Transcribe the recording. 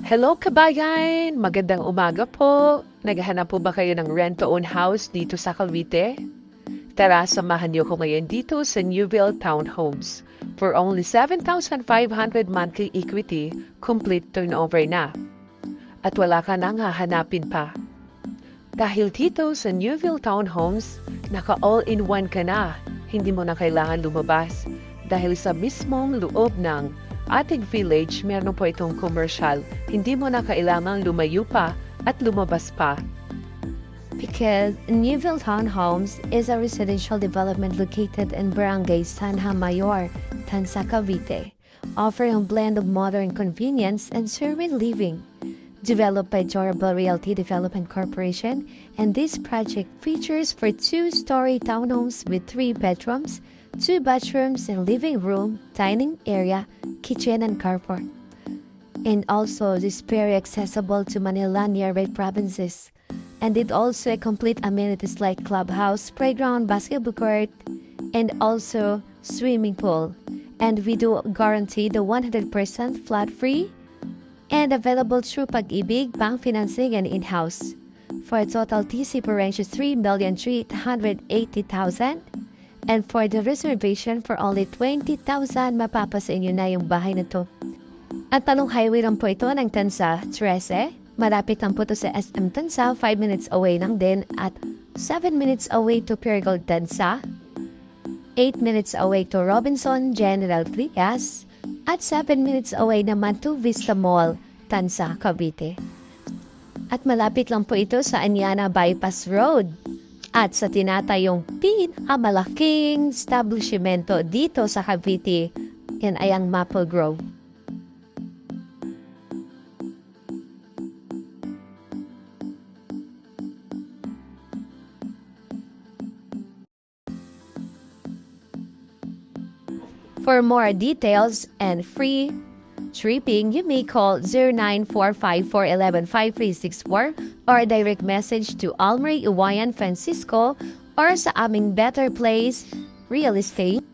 Hello kabayan! Magandang umaga po! Naghahanap po ba kayo ng rent-to-own house dito sa Cavite? Tara, samahan niyo ko ngayon dito sa Newville Townhomes. For only 7,500 monthly equity, complete turnover na. At wala ka nang hahanapin pa. Dahil dito sa Newville Townhomes, naka all-in-one ka na. Hindi mo na kailangan lumabas. Dahil sa mismong loob ng ating village, meron po itong commercial. Hindi mo na kailangang lumayo pa at lumabas pa. Because Newville Townhomes is a residential development located in Barangay Sanha Mayor, Tansa, Cavite, offering a blend of modern convenience and serene living. Developed by Durable Realty Development Corporation, and this project features for two-story townhomes with 3 bedrooms, 2 bathrooms and living room, dining area, kitchen and carport. And also, this very accessible to Manila nearby provinces. And it also a complete amenities like clubhouse, playground, basketball court, and also swimming pool. And we do guarantee the 100% flat free and available through Pag-ibig, bank financing, and in-house. For a total TC per range is 3,380,000. And for the reservation for only 20,000, mapapasa inyo na yung bahay na to. At talong highway lang po ito ng Tansa 13. Malapit lang po ito sa SM Tansa, 5 minutes away lang din at 7 minutes away to Pure Tansa, 8 minutes away to Robinson General Trias, at 7 minutes away naman to Vista Mall, Tansa, Cavite. At malapit lang po ito sa Anyana Bypass Road. At sa tinatayong pinakamalaking establishmento dito sa Cavite, yan ay ang Maple Grove. For more details and free shipping, you may call 0945-411-5364 or direct message to Almery Uwayan Francisco or sa aming Better Place Real Estate.